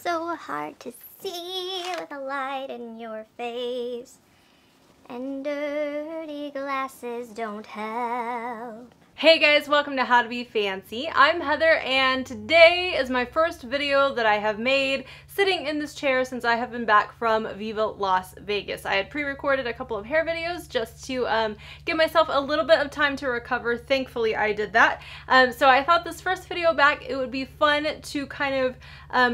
so hard to see with a light in your face, and dirty glasses don't help. Hey guys, welcome to How to Be Fancy. I'm Heather and today is my first video that I have made sitting in this chair since I have been back from Viva Las Vegas. I had pre-recorded a couple of hair videos just to give myself a little bit of time to recover. Thankfully I did that. So I thought this first video back it would be fun to kind of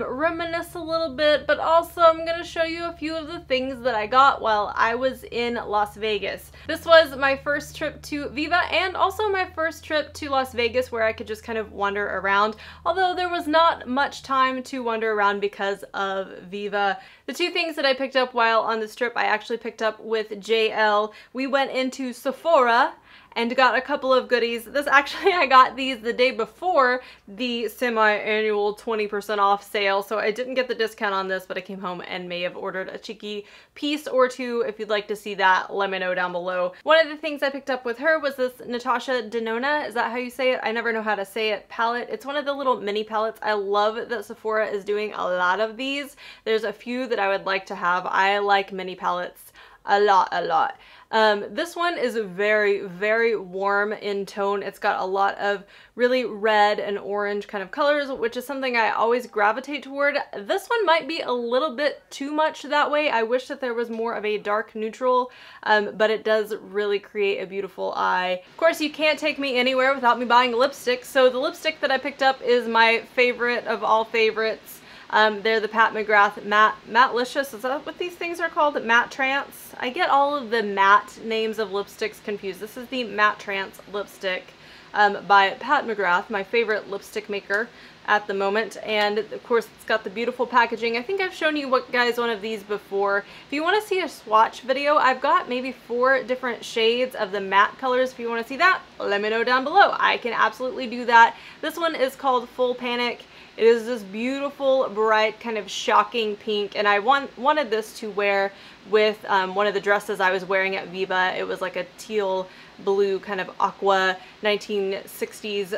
reminisce a little bit, but also I'm going to show you a few of the things that I got while I was in Las Vegas. This was my first trip to Viva and also my first trip to Las Vegas where I could just kind of wander around, although there was not much time to wander around because of Viva. The two things that I picked up while on this trip I actually picked up with JL. We went into Sephora and got a couple of goodies. This actually, I got these the day before the semi-annual 20% off sale, so I didn't get the discount on this, but I came home and may have ordered a cheeky piece or two. If you'd like to see that, let me know down below. One of the things I picked up with her was this Natasha Denona, is that how you say it? I never know how to say it, palette. It's one of the little mini palettes. I love that Sephora is doing a lot of these. There's a few that I would like to have. I like mini palettes a lot. This one is very warm in tone. It's got a lot of really red and orange kind of colors, which is something I always gravitate toward. This one might be a little bit too much that way. I wish that there was more of a dark neutral, but it does really create a beautiful eye. Of course, you can't take me anywhere without me buying lipstick, so the lipstick that I picked up is my favorite of all favorites. They're the Pat McGrath Mattelicious. Is that what these things are called? Matte Trance? I get all of the matte names of lipsticks confused. This is the Matte Trance lipstick by Pat McGrath, my favorite lipstick maker at the moment. And of course it's got the beautiful packaging. I think I've shown you guys one of these before. If you want to see a swatch video, I've got maybe 4 different shades of the matte colors. If you want to see that, let me know down below. I can absolutely do that. This one is called Full Panic. It is this beautiful, bright, kind of shocking pink, and I wanted this to wear with one of the dresses I was wearing at Viva. It was like a teal blue kind of aqua 1960s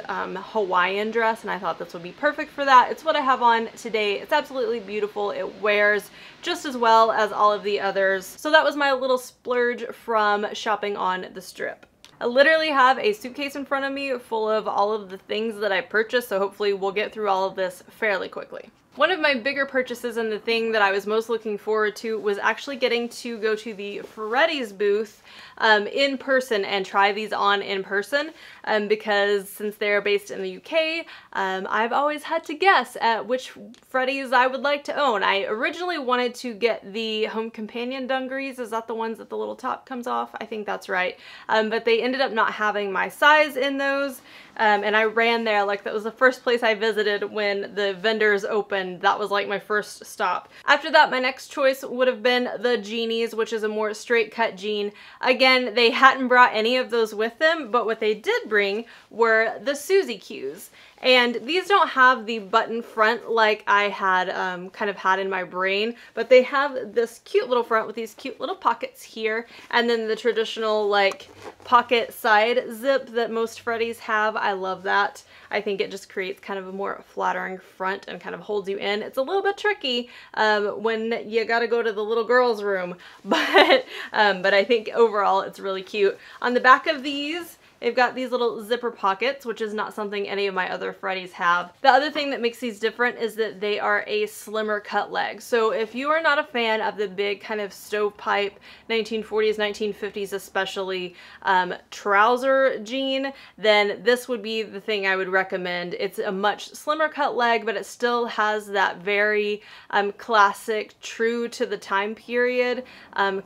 Hawaiian dress, and I thought this would be perfect for that. It's what I have on today. It's absolutely beautiful. It wears just as well as all of the others. So that was my little splurge from shopping on the Strip. I literally have a suitcase in front of me full of all of the things that I purchased, so hopefully we'll get through all of this fairly quickly. One of my bigger purchases and the thing that I was most looking forward to was actually getting to go to the Freddys booth in person and try these on in person because since they're based in the UK, I've always had to guess at which Freddys I would like to own. I originally wanted to get the Home Companion dungarees. Is that the ones that the little top comes off? I think that's right. But they ended up not having my size in those. And I ran there, like that was the first place I visited when the vendors opened. That was like my first stop. After that, my next choice would have been the Jeanies, which is a more straight cut jean. Again, they hadn't brought any of those with them, but what they did bring were the Susie Q's. And these don't have the button front like I had kind of had in my brain, but they have this cute little front with these cute little pockets here, and then the traditional like pocket side zip that most Freddys have. I love that. I think it just creates kind of a more flattering front and kind of holds you in. It's a little bit tricky when you gotta go to the little girl's room, but I think overall it's really cute. On the back of these, they've got these little zipper pockets, which is not something any of my other Freddys have. The other thing that makes these different is that they are a slimmer cut leg. So if you are not a fan of the big kind of stovepipe 1940s, 1950s especially trouser jean, then this would be the thing I would recommend. It's a much slimmer cut leg, but it still has that very classic, true to the time period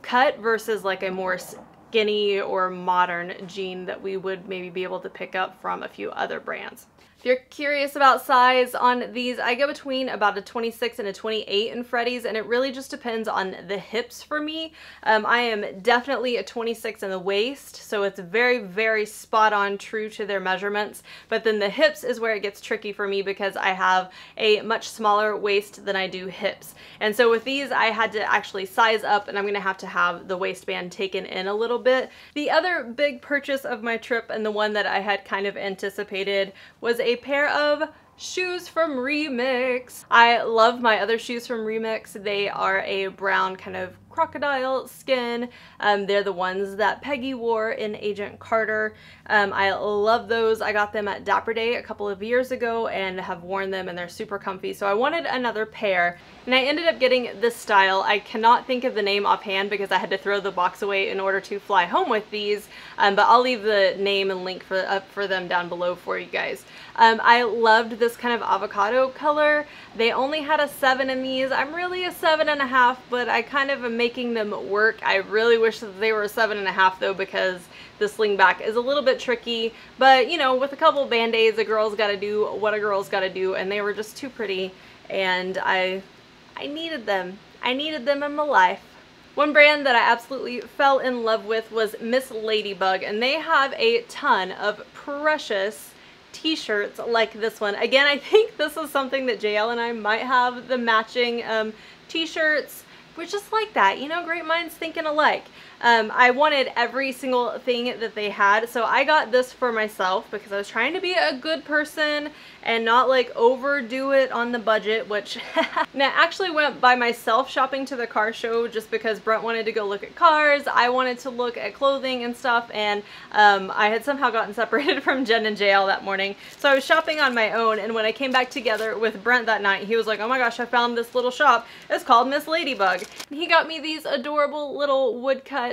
cut versus like a more skinny or modern jean that we would maybe be able to pick up from a few other brands. If you're curious about size on these, I go between about a 26 and a 28 in Freddys, and it really just depends on the hips for me. I am definitely a 26 in the waist, so it's very spot on, true to their measurements, but then the hips is where it gets tricky for me because I have a much smaller waist than I do hips. And so with these, I had to actually size up, and I'm gonna have to have the waistband taken in a little bit. The other big purchase of my trip, and the one that I had kind of anticipated, was a pair of shoes from Remix. I love my other shoes from Remix. They are a brown kind of crocodile skin. They're the ones that Peggy wore in Agent Carter. I love those. I got them at Dapper Day a couple of years ago and have worn them, and they're super comfy. So I wanted another pair, and I ended up getting this style. I cannot think of the name offhand because I had to throw the box away in order to fly home with these, but I'll leave the name and link for them down below for you guys. I loved this kind of avocado color. They only had a 7 in these. I'm really a 7.5, but I kind of am making them work. I really wish that they were a 7.5 though, because the sling back is a little bit tricky, but you know, with a couple band-aids, a girl's gotta do what a girl's gotta do, and they were just too pretty, and I needed them. I needed them in my life. One brand that I absolutely fell in love with was Miss Ladybug, and they have a ton of precious t-shirts like this one. Again, I think this is something that JL and I might have, the matching t-shirts. We're just like that, you know, great minds thinking alike. I wanted every single thing that they had, so I got this for myself because I was trying to be a good person and not like overdo it on the budget, which and I actually went by myself shopping to the car show just because Brent wanted to go look at cars, I wanted to look at clothing and stuff, and I had somehow gotten separated from Jen and JL that morning, so I was shopping on my own, and when I came back together with Brent that night, he was like, oh my gosh, I found this little shop, it's called Miss Ladybug. And he got me these adorable little woodcut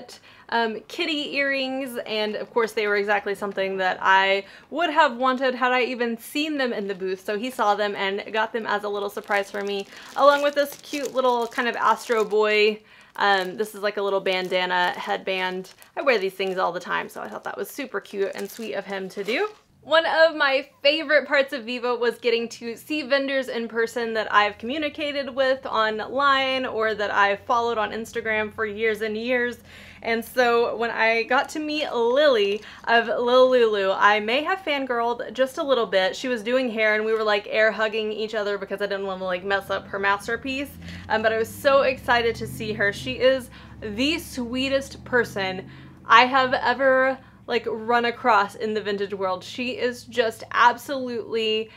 kitty earrings, and of course they were exactly something that I would have wanted had I even seen them in the booth, so he saw them and got them as a little surprise for me, along with this cute little kind of Astro Boy. This is like a little bandana headband. I wear these things all the time, so I thought that was super cute and sweet of him to do. One of my favorite parts of Viva was getting to see vendors in person that I've communicated with online or that I've followed on Instagram for years and years. And so when I got to meet Lily of Lilulu, I may have fangirled just a little bit. She was doing hair and we were like air hugging each other because I didn't want to like mess up her masterpiece. But I was so excited to see her. She is the sweetest person I have ever like run across in the vintage world. She is just absolutely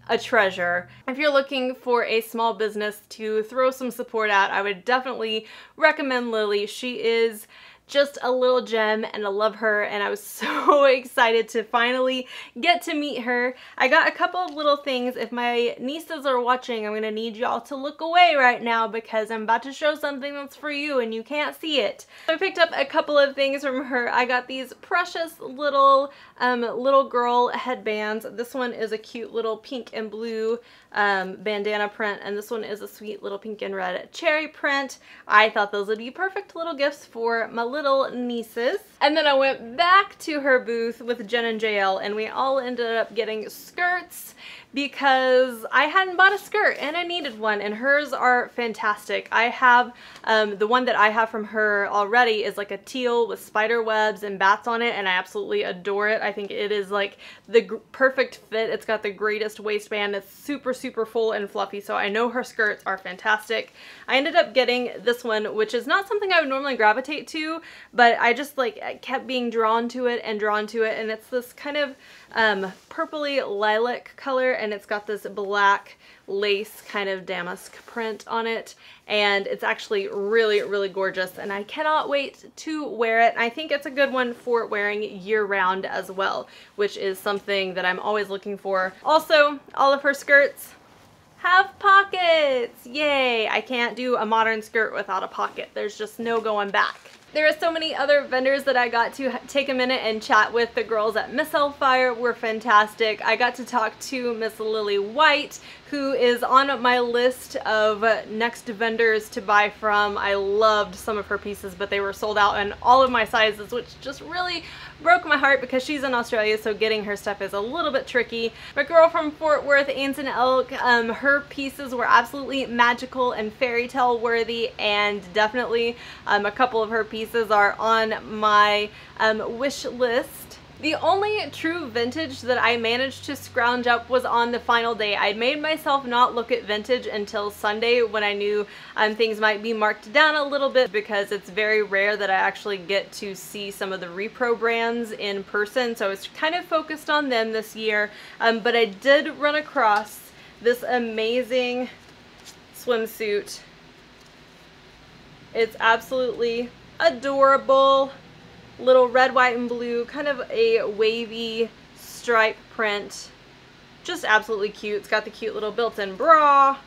a treasure. If you're looking for a small business to throw some support at, I would definitely recommend Lily. She is just a little gem and I love her, and I was so excited to finally get to meet her. I got a couple of little things. If my nieces are watching, I'm gonna need y'all to look away right now because I'm about to show something that's for you and you can't see it. So I picked up a couple of things from her. I got these precious little girl headbands. This one is a cute little pink and blue bandana print, and this one is a sweet little pink and red cherry print. I thought those would be perfect little gifts for my little nieces. And then I went back to her booth with Jen and JL, and we all ended up getting skirts because I hadn't bought a skirt and I needed one, and hers are fantastic. I have the one that I have from her already is like a teal with spider webs and bats on it, and I absolutely adore it. I think it is like the perfect fit. It's got the greatest waistband. It's super full and fluffy, so I know her skirts are fantastic. I ended up getting this one, which is not something I would normally gravitate to, but I just like kept being drawn to it, and it's this kind of purpley lilac color, and it's got this black lace kind of damask print on it, and it's actually really gorgeous, and I cannot wait to wear it. I think it's a good one for wearing year-round as well, which is something that I'm always looking for. Also, all of her skirts have pockets! Yay! I can't do a modern skirt without a pocket. There's just no going back. There are so many other vendors that I got to take a minute and chat with. The girls at Miss Hellfire were fantastic. I got to talk to Miss Lily White, who is on my list of next vendors to buy from. I loved some of her pieces, but they were sold out in all of my sizes, which just really broke my heart because she's in Australia, so getting her stuff is a little bit tricky. My girl from Fort Worth, Anson Elk, her pieces were absolutely magical and fairy tale worthy, and definitely a couple of her pieces are on my wish list. The only true vintage that I managed to scrounge up was on the final day. I made myself not look at vintage until Sunday when I knew things might be marked down a little bit, because it's very rare that I actually get to see some of the repro brands in person, so I was kind of focused on them this year. But I did run across this amazing swimsuit. It's absolutely adorable. Little red, white, and blue, kind of a wavy stripe print. Just absolutely cute. It's got the cute little built-in bra.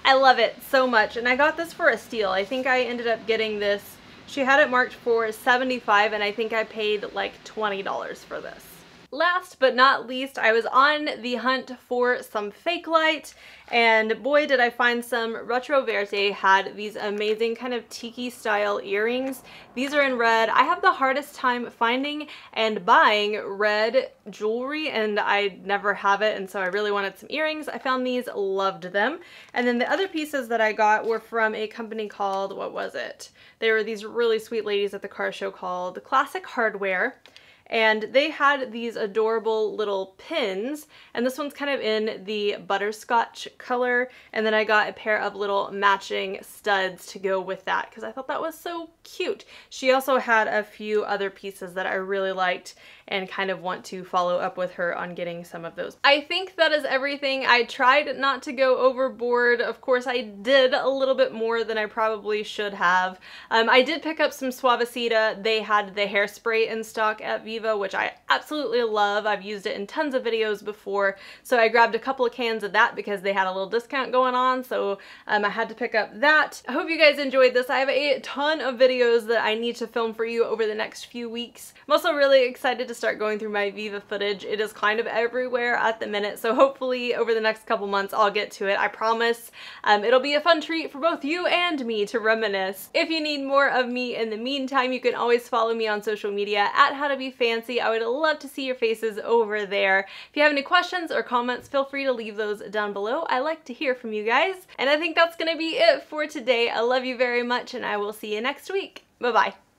I love it so much, and I got this for a steal. I think I ended up getting this. She had it marked for $75, and I think I paid like $20 for this. Last but not least, I was on the hunt for some fake light, and boy did I find some. Retro Verte had these amazing kind of tiki style earrings. These are in red. I have the hardest time finding and buying red jewelry, and I never have it, and so I really wanted some earrings. I found these, loved them. And then the other pieces that I got were from a company called, what was it? They were these really sweet ladies at the car show called Classic Hardware. And they had these adorable little pins, and this one's kind of in the butterscotch color, and then I got a pair of little matching studs to go with that because I thought that was so cute. She also had a few other pieces that I really liked and kind of want to follow up with her on getting some of those. I think that is everything. I tried not to go overboard. Of course, I did a little bit more than I probably should have. I did pick up some Suavecita. They had the hairspray in stock at Viva, which I absolutely love. I've used it in tons of videos before, so I grabbed a couple of cans of that because they had a little discount going on, so I had to pick up that. I hope you guys enjoyed this. I have a ton of videos that I need to film for you over the next few weeks. I'm also really excited to start going through my Viva footage. It is kind of everywhere at the minute, so hopefully over the next couple months I'll get to it. I promise. It'll be a fun treat for both you and me to reminisce. If you need more of me in the meantime, you can always follow me on social media at howtobefancy. I would love to see your faces over there. If you have any questions or comments, feel free to leave those down below. I like to hear from you guys. And I think that's gonna be it for today. I love you very much, and I will see you next week. Bye-bye.